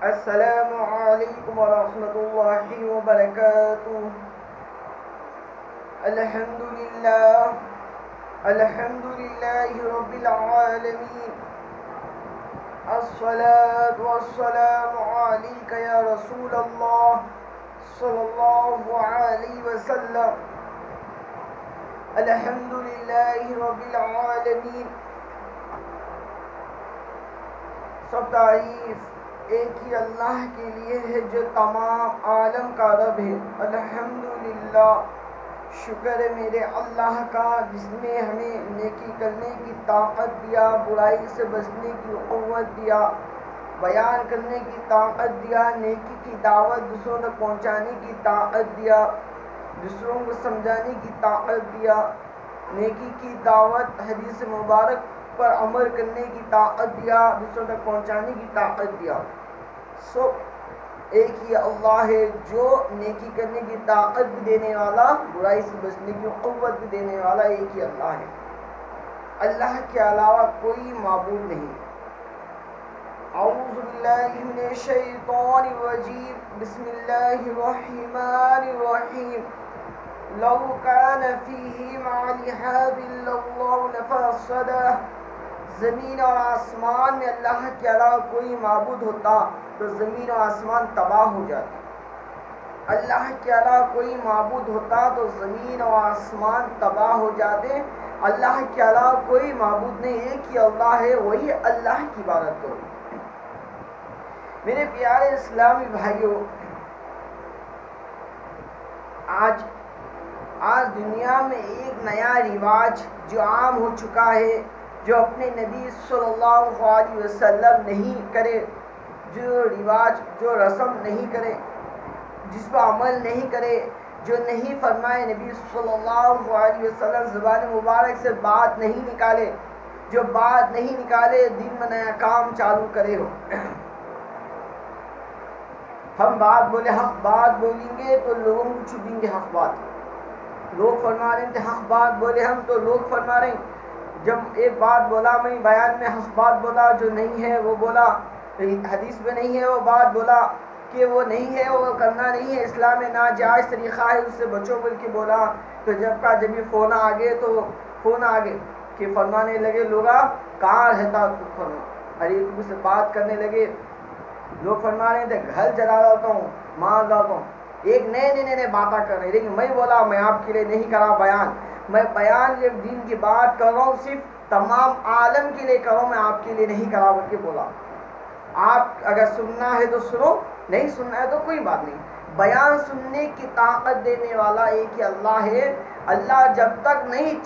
السلام علیکم ورحمۃ اللہ وبرکاتہ۔ الحمد للہ رب العالمین، الصلاة والسلام علیک یا رسول اللہ صلی اللہ علیہ وسلم۔ الحمد للہ رب العالمین۔ سب تعریف ایک ہی اللہ کے لیے ہے جو تمام عالم کا رب ہے۔ الحمدللہ، شکر ہے میرے اللہ کا جس نے ہمیں نیکی کرنے کی طاقت دیا، برائی سے بچنے کی قوت دیا، بیان کرنے کی طاقت دیا، نیکی کی دعوت دوسروں تک پہنچانے کی طاقت دیا، دوسروں کو سمجھانے کی طاقت دیا، نیکی کی دعوت حدیث مبارک پر عمل کرنے کی طاقت دیا، دوسروں تک پہنچانے کی طاقت دیا۔ ایک ہی اللہ ہے جو نیکی کرنے کی طاقت بھی دینے والا، برائی سے بچنے کی قوت بھی دینے والا، ایک ہی اللہ ہے۔ اللہ کے علاوہ کوئی معبود نہیں۔ اعوذ باللہ من الشیطان الرجیم، بسم اللہ الرحمن الرحیم۔ لو کان فیہما آلہۃ الا اللہ لفسدتا۔ زمین اور آسمان میں اللہ کے علاوہ کوئی معبود ہوتا تو زمین و آسمان تباہ ہو جاتے۔ اللہ کے علاوہ کوئی معبود ہوتا تو زمین و آسمان تباہ ہو جاتے۔ اللہ کے علاوہ کوئی معبود نہیں، ایک ہی اللہ ہے، وہی اللہ کی عبادت کرو۔ میرے پیارے اسلامی بھائیوں، آج دنیا میں ایک نیا رواج جو عام ہو چکا ہے، جو اپنے نبی صلی اللہ علیہ وسلم نہیں کرے، جو رواج، جو رسم نہیں کرے، جس پر عمل نہیں کرے، جو نہیں فرمائے نبی صلی اللہ علیہ وسلم، زبان مبارک سے بات نہیں نکالے، جو بات نہیں نکالے دن میں نیا کام چالو کرے ہو۔ ہم بات بولے، حق بات بولیں گے تو لوگوں کو چھپیں گے حق بات۔ لوگ فرما رہے تھے حق بات بولے ہم تو لوگ فرما رہے ہیں۔ جب ایک بات بولا میں بیان میں، حق بات بولا، جو نہیں ہے وہ بولا، حدیث میں نہیں ہے وہ بات بولا کہ وہ نہیں ہے، وہ کرنا نہیں ہے، اسلام میں ناجائز طریقہ ہے، اس سے بچو بول کے بولا۔ تو جب یہ فون آ گئے کہ فرمانے لگے لوگ، کہاں رہتا تو فرما، ارے تم سے بات کرنے لگے۔ لوگ فرما رہے تھے گھر جلا لاتا ہوں، مار لاتا ہوں، ایک نئے باتیں کر رہے، لیکن میں بولا میں آپ کے لیے نہیں کرا بیان، میں بیان جب دین کی بات کر رہا ہوں صرف تمام عالم کے لیے کر رہا ہوں، میں آپ کے لیے نہیں کرا بول کے بولا۔ آپ اگر سننا ہے تو سنو، نہیں سننا ہے تو کوئی بات نہیں۔ بیان سننے کی طاقت دینے والا ایک ہی اللہ ہے۔ اللہ جب تک نہیں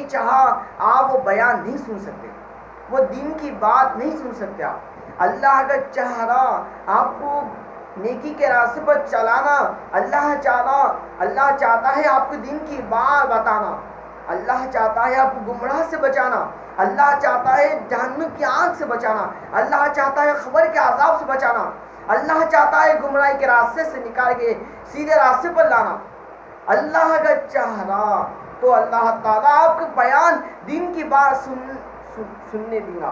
چاہا آپ وہ بیان نہیں سن سکتے، وہ دین کی بات نہیں سن سکتے آپ۔ اللہ اگر چاہ رہا آپ کو نیکی کے راستے پر چلانا، اللہ چاہتا ہے آپ کو دین کی بات بتانا، اللہ چاہتا ہے آپ کو گمراہ سے بچانا، اللہ چاہتا ہے جہنم کی آگ سے بچانا، اللہ چاہتا ہے قبر کے عذاب سے بچانا، اللہ چاہتا ہے گمراہی کے راستے سے نکال کے سیدھے راستے پر لانا۔ اللہ اگر چاہ رہا تو اللہ تعالیٰ آپ کو بیان دین کی بات سننے دیں گا۔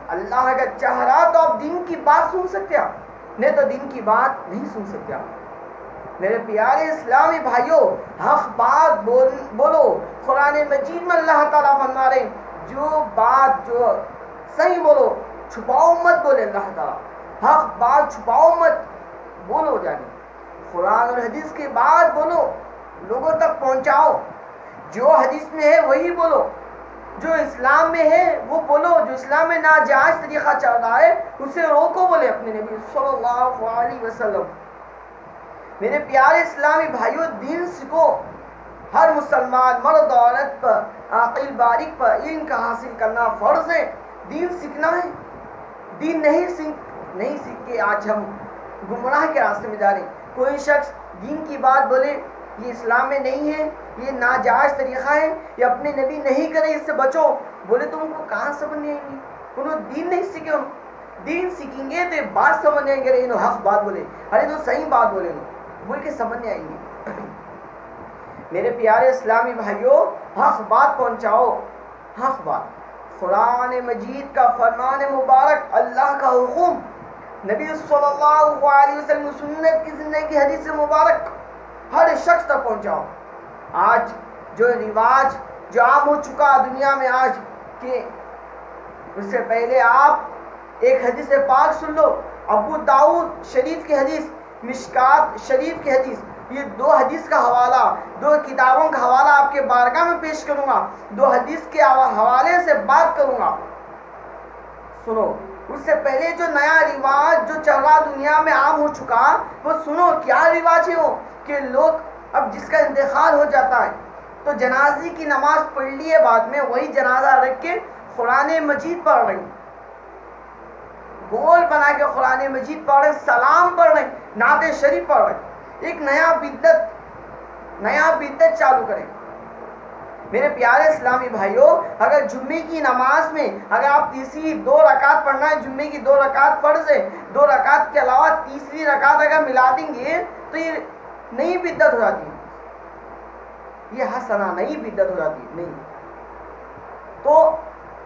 اللہ اگر چاہ رہا تو آپ دین کی بات سن سکتے آپ، نہیں تو دین کی بات نہیں سن سکتے آپ۔ میرے پیارے اسلامی بھائیوں، حق بات بولو۔ قرآن مجید میں اللہ تعالیٰ فرما رہے جو صحیح بولو، چھپاؤ مت بولے۔ اللہ تعالیٰ حق بات چھپاؤ مت بولو، جانے قرآن اور حدیث کی بات بولو، لوگوں تک پہنچاؤ۔ جو حدیث میں ہے وہی بولو، جو اسلام میں ہے وہ بولو، جو اسلام میں ناجائز طریقہ چل رہا ہے اسے روکو، بولے اپنے نبی صلی اللہ علیہ وسلم۔ میرے پیارے اسلامی بھائیوں، دین سیکھو۔ ہر مسلمان مرد عورت پر، عاقل باریک پر علم کا حاصل کرنا فرض ہے، دین سیکھنا ہے۔ دین نہیں سیکھ کے آج ہم گمراہ کے راستے میں جا رہے ہیں۔ کوئی شخص دین کی بات بولے یہ اسلام میں نہیں ہے، یہ ناجائز طریقہ ہے، یہ اپنے نبی نہیں کرے، اس سے بچو، بولے تو ان کو کہاں سمجھ نہیں آئیں گی؟ انہوں دین نہیں سیکھے، دین سیکھیں گے تو یہ بات سمجھ نہیں آئیں گے، انہوں حق بات بولے، ارے تو صحیح بات بولے بول کے سمجھ نہیں آئیں گی۔ میرے پیارے اسلامی بھائیوں، حق بات پہنچاؤ، حق بات۔ قرآن مجید کا فرمان مبارک، اللہ کا حکم نبی صلی اللہ علیہ وسلم کی سنت کی زندگی حدیث مبارک ہر شخص تک پہنچاؤ. آج جو رواج جو عام ہو چکا دنیا میں آج کہ اس سے پہلے آپ ایک حدیث پاک سن لو. ابو داؤد شریف کی حدیث، مشکات شریف کی حدیث، یہ دو حدیث کا حوالہ، دو کتابوں کا حوالہ آپ کے بارگاہ میں پیش کروں گا. دو حدیث کے حوالے سے بات کروں گا. سنو. اس سے پہلے جو نیا رواج جو چل رہا دنیا میں عام ہو چکا وہ سنو. کیا رواج ہے وہ کہ لوگ اب جس کا انتقال ہو جاتا ہے تو جنازے کی نماز پڑھ لیے بعد میں وہی جنازہ رکھ کے قرآن مجید پڑھ رہے ہیں، گول بنا کے قرآن مجید پڑھ رہے، سلام پڑھ رہے، نعت شریف پڑھ رہے. ایک نیا بدعت چالو کریں. میرے پیارے اسلامی بھائیوں، اگر جمعے کی نماز میں اگر آپ تیسری 2 رکعت پڑھنا ہے، جمعے کی 2 رکعت فرض ہے، 2 رکعت کے علاوہ تیسری رکعت اگر ملا دیں گے تو یہ نئی بدعت ہو جاتی ہے. یہ حسنہ نئی بدعت ہو جاتی ہے. نہیں تو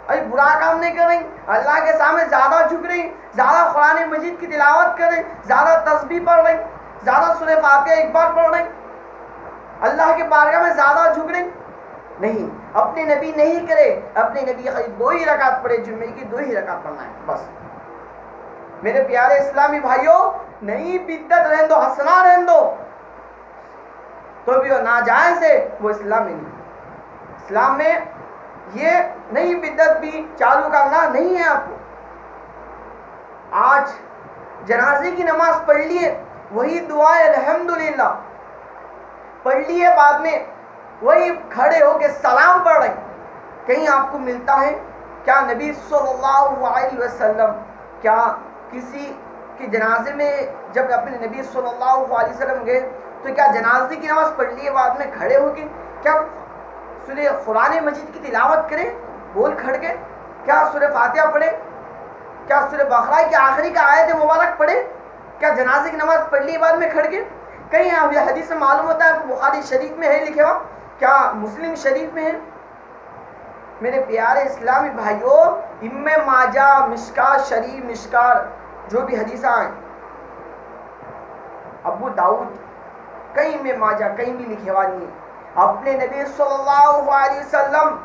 ابھی برا کام نہیں کر رہے، اللہ کے سامنے زیادہ جھک رہے، زیادہ قرآن مجید کی تلاوت کر رہے، زیادہ تسبیح پڑھ رہے، زیادہ سورہ فاتحہ ایک بار پڑھ رہے، اللہ کے بارگاہ میں زیادہ جھک رہے. نہیں، اپنے نبی نہیں کرے. اپنے نبی خالی 2 ہی رکعت پڑھے، جمعے کی 2 ہی رکعت پڑھنا ہے بس. میرے پیارے اسلامی بھائیوں، نئی بدعت رہن دو، حسنہ رہن دو، تو بھی وہ ناجائز ہے، وہ اسلام میں نہیں. اسلام میں یہ نئی بدعت بھی چالو کرنا نہیں ہے آپ کو. آج جنازے کی نماز پڑھ لیے، وہی دعا الحمدللہ پڑھ لیے، بعد میں وہی کھڑے ہو کے سلام پڑھ رہے. کہیں آپ کو ملتا ہے کیا نبی صلی اللہ علیہ وسلم کیا کسی کے جنازے میں جب اپنے نبی صلی اللہ علیہ وسلم گئے تو کیا جنازے کی نماز پڑھ لیے بعد میں کھڑے ہو کے کیا سورہ قرآن مجید کی تلاوت کرے بول کھڑ کے؟ کیا سورہ فاتحہ پڑھے؟ کیا سورہ بقرہ کی آخری کا آیت مبارک پڑھے؟ کیا جنازے کی نماز پڑھ لیے بعد میں کھڑ کے؟ کہیں یہ حدیث سے معلوم ہوتا ہے بخاری شریف میں ہے لکھے ہوا، کیا مسلم شریف میں ہے؟ میرے پیارے اسلامی بھائیوں، ابن ماجہ، مشکات شریف، مشکات جو بھی حدیثیں ہیں، ابو داؤد، کہیں ابن ماجہ کہیں بھی لکھے ہوا نہیں ہے. اپنے نبی صلی اللہ علیہ وسلم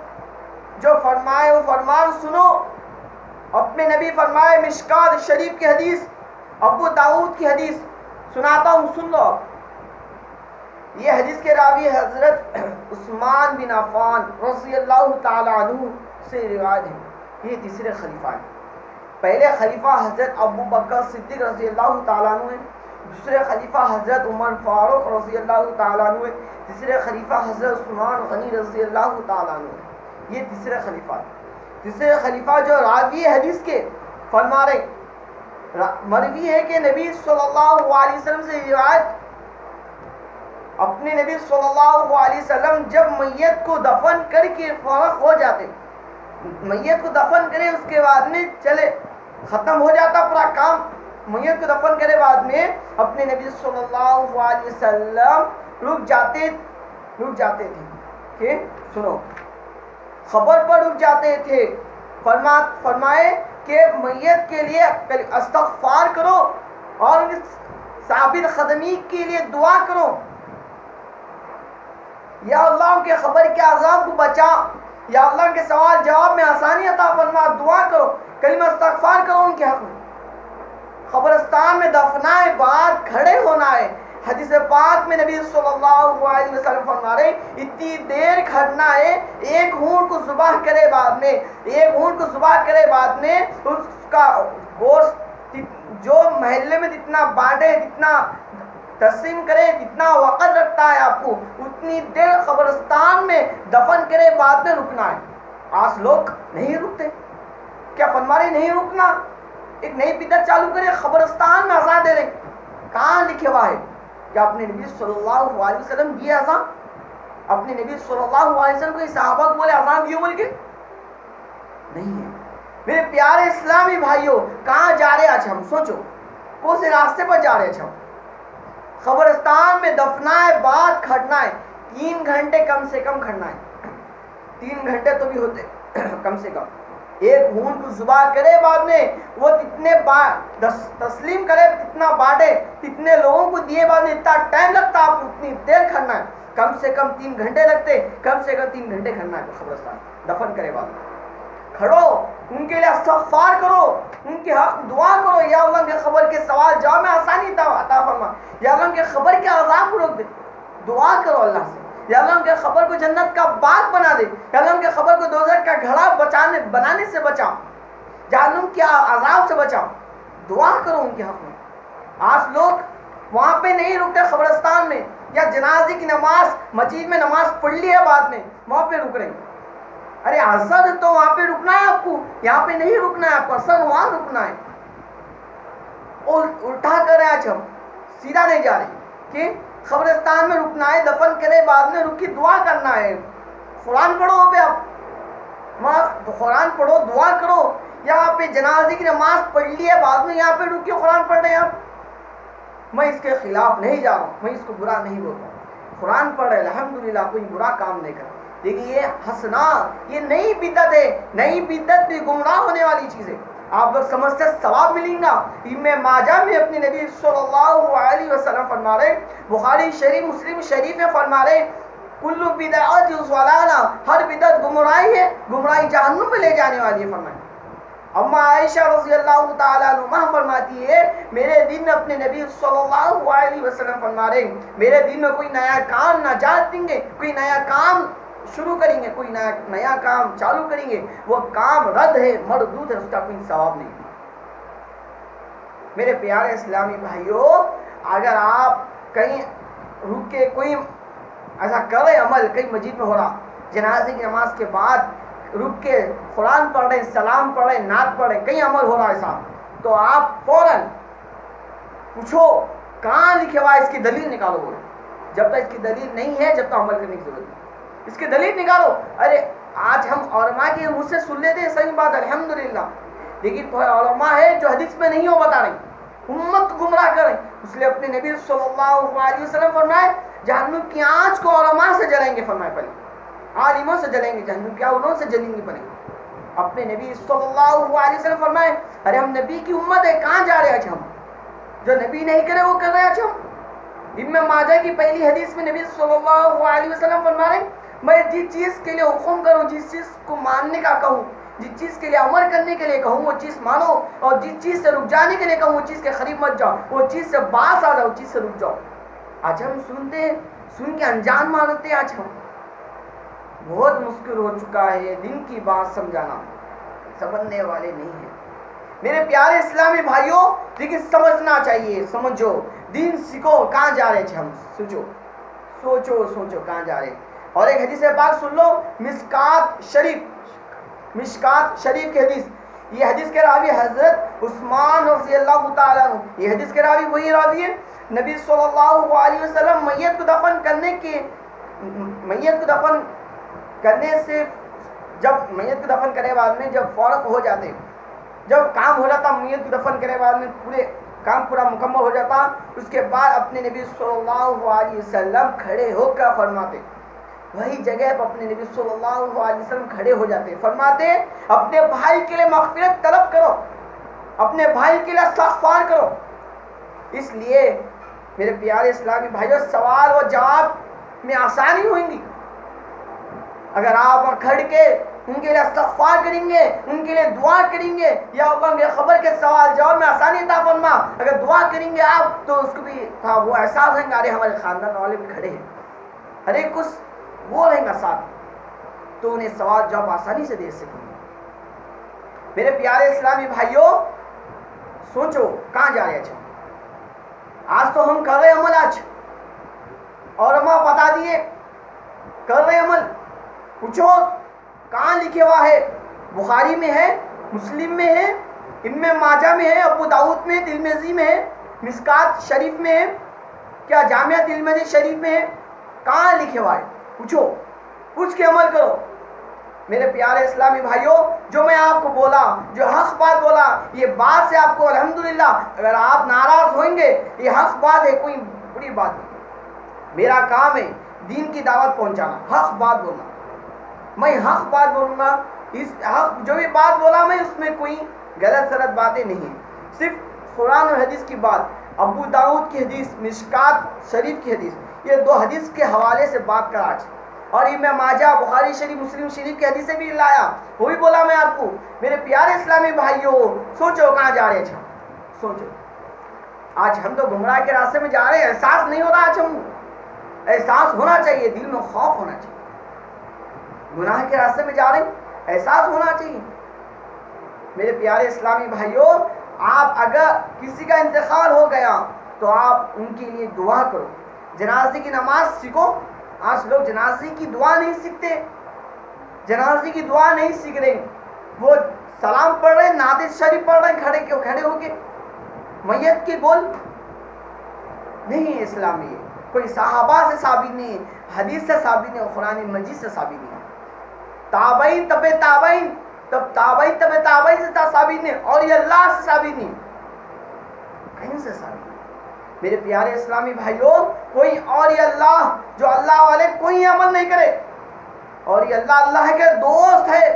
جو فرمائے وہ فرمان سنو. اپنے نبی فرمائے، مشکات شریف کی حدیث، ابو داؤد کی حدیث سناتا ہوں، سن لو. یہ حدیث کے راوی حضرت عثمان بن عفان رضی اللہ تعالی عنہ سے روایت ہے. یہ تیسرے خلیفہ ہیں. پہلے خلیفہ حضرت ابو بکر صدیق رضی اللہ تعالیٰ عنہ ہیں، دوسرے خلیفہ حضرت عمر فاروق رضی اللہ تعالیٰ عنہ ہیں، تیسرے خلیفہ حضرت عثمان غنی رضی اللہ تعالیٰ عنہ ہیں. یہ تیسرے خلیفہ. تیسرے خلیفہ جو راوی حدیث کے فرما رہے، مروی ہے کہ نبی صلی اللہ علیہ وسلم سے روایت، اپنے نبی صلی اللہ علیہ وسلم جب میت کو دفن کر کے فارغ ہو جاتے، میت کو دفن کرے اس کے بعد میں چلے ختم ہو جاتا پورا کام، میت کو دفن کرے بعد میں اپنے نبی صلی اللہ علیہ وسلم رک جاتے تھے کہ سنو، خبر پر رک جاتے تھے. فرمائے کہ میت کے لیے استغفار کرو اور ثابت قدمی کے لیے دعا کرو. یا اللہ کے خبر کے عذاب کو بچا، یا اللہ کے سوال جواب میں آسانی عطا فرما، دعا کرو، کلمہ استغفار کرو ان کے حق میں. قبرستان میں دفنائے بعد کھڑے ہونا ہے. حدیث پاک میں نبی صلی اللہ علیہ وسلم فرما رہے اتنی دیر کھڑنا ہے، ایک اونٹ کو ذبح کرے بعد میں اس کا گوشت جو محلے میں جتنا بانٹے، جتنا تقسیم کرے، جتنا وقت رکھتا ہے آپ کو، اتنی دیر قبرستان میں دفن کرے بعد میں رکنا ہے. آج لوگ نہیں رکتے. کیا فرما رہے نہیں رکنا؟ ایک نئی بدعت چالو کرے، قبرستان میں اذان دے رہے. کہاں لکھے ہوا ہے کیا اپنے نبی صلی اللہ علیہ وسلم دیے اذان؟ اپنے نبی صلی اللہ علیہ وسلم کو صحابہ کو بولے اذان دیو بول کے؟ نہیں ہے. میرے پیارے اسلامی بھائیوں، کہاں جا رہے آج ہم؟ سوچو، کون سے راستے پر جا رہے آج ہم؟ قبرستان میں دفنائے بعد کھڑنا ہے. 3 گھنٹے کم سے کم کھڑنا ہے. 3 گھنٹے تو بھی ہوتے کم سے کم. ایک اونٹ کو ذبح کرے بعد میں وہ اتنے تسلیم کرے، اتنا بانٹے، اتنے لوگوں کو دیے بعد میں اتنا ٹائم لگتا، آپ اتنی دیر کھڑنا ہے، کم سے کم 3 گھنٹے لگتے، کم سے کم 3 گھنٹے کھڑنا ہے قبرستان دفن کرے بعد میں۔ کھڑو، ان کے لیے استغفار کرو، ان کے حق دعا کرو، یا اللہ کے خبر کے سوال جواب میں آسانی عطا فرما، یا اللہ کے خبر کے عذاب کو روک دے، دعا کرو اللہ سے، یا اللہ ان کے خبر کو جنت کا باغ بنا دے، یا اللہ ان کے خبر کو دوزخ کا گھڑا بنانے سے بچاؤ، جہنم کے عذاب سے بچاؤ، دعا کرو ان کے حق میں۔ آج لوگ وہاں پہ نہیں رکتے قبرستان میں، یا جنازے کی نماز مسجد میں نماز پڑھ لی ہے بعد میں وہاں پہ رک رہے ہیں۔ ارے اصل تو وہاں پہ رکنا ہے آپ کو، یہاں پہ نہیں رکنا ہے آپ کو، اصل وہاں رکنا ہے۔ الٹا کر رہے ہیں آج ہم، سیدھا نہیں جا رہے کہ قبرستان میں رکنا ہے، دفن کرے بعد میں رک کے دعا کرنا ہے۔ قرآن پڑھو وہاں پہ، آپ وہاں قرآن پڑھو، دعا کرو، یہاں پہ جنازے کی نماز پڑھ لی ہے بعد میں یہاں پہ رک کے قرآن پڑھ رہے ہیں آپ۔ میں اس کے خلاف نہیں جا رہا ہوں، میں اس کو برا نہیں بول رہا ہوں، قرآن پڑھ رہے الحمدللہ، کوئی برا کام نہیں کر، لیکن یہ ہنسنا یہ نئی بدعت ہے، نئی بدعت بھی گمراہ ہونے والی چیز ہے۔ آپ لوگ سمجھتے ثواب ملیں گا، ابن ماجہ میں اپنے نبی صلی اللہ علیہ وسلم فرما رہے، بخاری شریف مسلم شریف میں فرما رہے، کل بدعت ضلالہ، ہر بدعت گمراہی ہے، گمراہی جہنم میں لے جانے والی ہے فرمائے۔ اما عائشہ رضی اللہ تعالیٰ عنہ فرماتی ہے، میرے دین میں اپنے نبی صلی اللہ علیہ وسلم فرما رہے، میرے دین میں کوئی نیا کام نجات دیں گے، کوئی نیا کام شروع کریں گے، کوئی نیا کام چالو کریں گے، وہ کام رد ہے، مردود ہے، اس کا کوئی ثواب نہیں۔ میرے پیارے اسلامی بھائیوں، اگر آپ کہیں رک کے کوئی ایسا کرے عمل، کہیں مسجد میں ہو رہا، جنازے کی نماز کے بعد رک کے قرآن پڑھ رہے، سلام پڑھ رہے، نعت پڑھ رہے، کہیں عمل ہو رہا ایسا، تو آپ فوراً پوچھو کہاں لکھے ہوا ہے، اس کی دلیل نکالو بولو۔ جب تک اس کی دلیل نہیں ہے جب تک عمل کرنے کی ضرورت نہیں، اس کی دلیل نکالو۔ ارے آج ہم علماء کے منہ سے سن لیتے ہیں، صحیح بات الحمدللہ، لیکن علماء ہے جو حدیث میں نہیں ہو بتا رہے، امت گمراہ کر رہے، اس لیے اپنے نبی صلی اللہ علیہ وسلم فرمائے جہنم کی آنچ کو علماء سے جلیں گے، فرمائے پہلے عالموں سے جلیں گے، جہنم کیا انہوں سے جلیں گے پہلے۔ اپنے نبی صلی اللہ علیہ وسلم فرمائے، ارے ہم نبی کی امت ہے، کہاں جا رہے آج ہم، جو نبی نہیں کرے وہ کر رہے آج ہم۔ ابن ماجہ کی پہلی حدیث میں نبی صلی اللہ علیہ وسلم فرما رہے، میں جس چیز کے لیے حکم کروں، جس چیز کو ماننے کا کہوں، جس چیز کے لیے عمل کرنے کے لیے کہوں وہ چیز مانو، اور جس چیز سے رک جانے کے لیے کہوں وہ چیز کے قریب مت جاؤ، وہ چیز سے باز آ جاؤ، چیز سے رک جاؤ۔ آج ہم سنتے ہیں، سن کے انجان مانتے ہیں، آج ہم بہت مشکل ہو چکا ہے دن کی بات سمجھانا، سمجھنے والے نہیں ہیں میرے پیارے اسلامی بھائیوں، لیکن سمجھنا چاہیے، سمجھو، دین سیکھو، کہاں جا رہے تھے ہم، سوچو کہاں جا رہے۔ اور ایک حدیث پاک سن لو، مشکات شریف کی حدیث، یہ حدیث کے راوی حضرت عثمان رضی اللہ تعالیٰ عنہ، یہ حدیث کے راوی وہی راوی ہے، نبی صلی اللہ علیہ وسلم میت کو دفن کرنے سے، جب میت کو دفن کرنے بعد میں جب فارغ ہو جاتے، جب کام ہو جاتا، میت کو دفن کرنے بعد میں پورے کام پورا مکمل ہو جاتا، اس کے بعد اپنے نبی صلی اللہ علیہ وسلم کھڑے ہو کر فرماتے، وہی جگہ پر اپنے نبی صلی اللہ علیہ وسلم کھڑے ہو جاتے، فرماتے اپنے بھائی کے لیے مغفرت طلب کرو، اپنے بھائی کے لیے استغفار کرو۔ اس لیے میرے پیارے اسلامی بھائیوں، سوال و جواب میں آسانی ہوئیں گی اگر آپ کھڑ کے ان کے لیے استغفار کریں گے، ان کے لیے دعا کریں گے، یا اللہ کے خبر کے سوال جواب میں آسانی عطا فرما، اگر دعا کریں گے آپ تو اس کو بھی وہ احساس ہے کہ ارے ہمارے خاندان والے بھی کھڑے ہیں، ارے کچھ وہ رہیں گا ساتھ، تو انہیں سوال جواب آسانی سے دے سکیں گے۔ میرے پیارے اسلامی بھائیوں، سوچو کہاں جا رہے ہیں آج تو ہم کر رہے عمل، آج علماء بتا دیے کر رہے عمل، پوچھو کہاں لکھے ہوا ہے، بخاری میں ہے، مسلم میں ہے، ابن ماجہ میں ہے، ابو داؤد میں، ترمذی میں ہے، مشکات شریف میں ہے، کیا جامعہ ترمذی شریف میں ہے، کہاں لکھے ہوا ہے، پوچھ کے عمل کرو۔ میرے پیارے اسلامی بھائیوں، جو میں آپ کو بولا، جو حق بات بولا، یہ بات سے آپ کو الحمدللہ اگر آپ ناراض ہوئیں گے، یہ حق بات ہے، کوئی بری بات نہیں، میرا کام ہے دین کی دعوت پہنچانا، حق بات بولنا، میں حق بات بولوں گا، جو بھی بات بولا میں اس میں کوئی غلط سلط باتیں نہیں ہیں، صرف قرآن اور حدیث کی بات، ابو داؤد کی حدیث، مشکات شریف کی حدیث، یہ 2 حدیث کے حوالے سے بات کرا آج، اور ابن ماجہ، بخاری شریف، مسلم شریف کی حدیثیں بھی لایا، وہ بھی بولا میں آپ کو۔ میرے پیارے اسلامی بھائیوں، سوچو کہاں جا رہے ہیں، سوچو آج ہم تو گمراہ کے راستے میں جا رہے ہیں، احساس نہیں ہو رہا آج ہم، احساس ہونا چاہیے، دل میں خوف ہونا چاہیے، گناہ کے راستے میں جا رہے ہیں، احساس ہونا چاہیے۔ میرے پیارے اسلامی بھائیوں، آپ اگر کسی کا انتقال ہو گیا تو آپ ان کے لیے دعا کرو، جنازے کی نماز سیکھو۔ آج لوگ جنازے کی دعا نہیں سیکھتے، جنازے کی دعا نہیں سیکھ رہے، وہ سلام پڑھ رہے ہیں، نعت شریف پڑھ رہے ہیں کھڑے ہو کے، میت کے بول نہیں ہے اسلامی، کوئی صحابہ سے ثابت نہیں ہے، حدیث سے ثابت نہیں ہے، قرآن مجید سے ثابت نہیں ہے، تابعین تب تابعین سے ثابت نہیں، اور یہ اللہ سے ثابت نہیں، کہیں سے ثابت نہیں۔ میرے پیارے اسلامی بھائیوں، کوئی اور یہ اللہ، جو اللہ والے کوئی عمل نہیں کرے، اور یہ اللہ کے دوست ہے،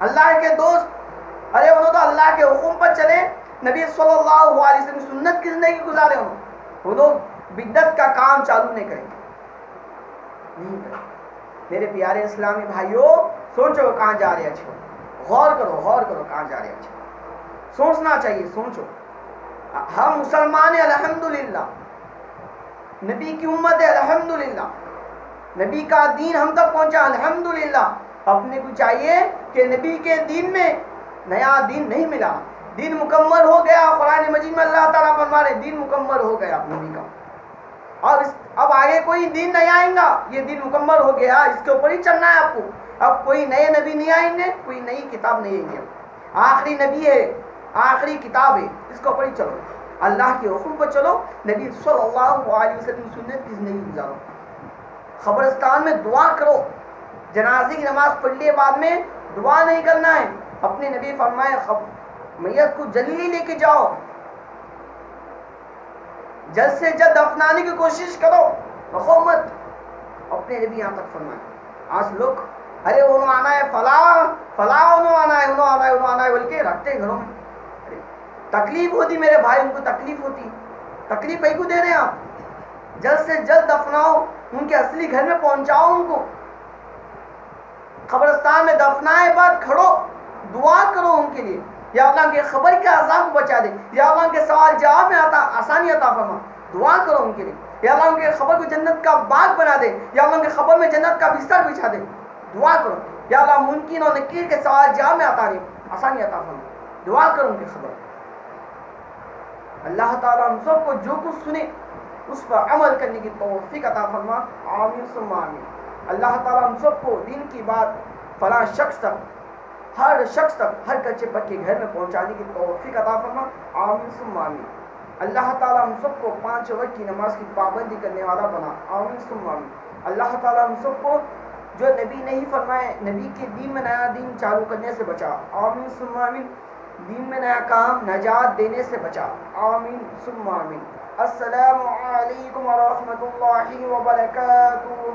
اللہ کے دوست، ارے انہوں تو اللہ کے حکم پر چلے، نبی صلی اللہ علیہ وسلم سنت کی زندگی گزارے، وہ لوگ بدعت کا کام چالو نہیں کریں، نہیں کریں۔ میرے پیارے اسلامی بھائیوں، سوچو کہاں جا رہے اچھے، غور کرو کہاں جا رہے اچھے، سوچنا چاہیے، سوچو۔ ہم مسلمان ہیں الحمدللہ، نبی کی امت ہے الحمدللہ، نبی کا دین ہم تک پہنچا الحمدللہ۔ اپنے کو چاہیے کہ نبی کے دین میں نیا دین نہیں ملا، دین مکمل ہو گیا، قرآن مجید میں اللہ تعالیٰ فرما رہے دین مکمل ہو گیا نبی کا، اب آگے کوئی دین نہیں آئیں گا، یہ دین مکمل ہو گیا، اس کے اوپر ہی چلنا ہے آپ کو، اب کوئی نئے نبی نہیں آئیں گے، کوئی نئی کتاب نہیں آئیں گے، آخری نبی ہے، آخری کتاب ہے، اس کے اوپر ہی چلو، اللہ کے حکم پر چلو، نبی صلی اللہ علیہ وسلم سنت کی زندگی گزارو، قبرستان میں دعا کرو، جنازے کی نماز پڑھ لیے بعد میں دعا نہیں کرنا ہے، اپنے نبی فرمائے میت کو جلدی لے کے جاؤ، جلد سے جلد دفنانے کی کوشش کرو، رکھو مت، اپنے نبی یہاں تک فرمائے۔ آج لوگ ارے انہوں آنا ہے، فلاں انہوں آنا ہے بول کے رکھتے گھروں میں، تکلیف ہوتی میرے بھائی، ان کو تکلیف ہوتی، تکلیف کہیں کو دے رہے ہیں آپ، جلد سے جلد دفناؤ، ان کے اصلی گھر میں پہنچاؤ ان کو، قبرستان میں دفنائے بعد کھڑو، دعا کرو ان کے لیے، یا اللہ کے خبر کے عذاب کو بچا دے، یا اللہ کے سوال جواب میں آسانی عطا فرما، دعا کرو ان کے لیے، یا اللہ ان کے خبر کو جنت کا باغ بنا دے، یا اللہ ان کے خبر میں جنت کا بستر بچھا دے، دعا کرو، یا اللہ ممکن اور نکیر کے سوال جواب میں آسانی عطا فرما، دعا کرو ان کی خبر۔ اللہ تعالیٰ ہم سب کو جو کچھ سنے اس پر عمل کرنے کی توفیق عطا فرما، آمین ثم آمین۔ اللہ تعالیٰ ہم سب کو دین کی بات فلاں شخص تک، ہر شخص تک، ہر کچے پکے گھر میں پہنچانے کی توفیق عطا فرما، آمین ثم آمین۔ اللہ تعالیٰ ہم سب کو 5 وقت کی نماز کی پابندی کرنے والا بنا، آمین ثم آمین۔ اللہ تعالیٰ ہم سب کو جو نبی نہیں فرمائے، نبی کے دین میں نیا دین چالو کرنے سے بچا، آمین ثم آمین۔ دین میں نیا کام نجات دینے سے بچا، آمین ثم آمین۔ السلام علیکم ورحمۃ اللہ وبرکاتہ۔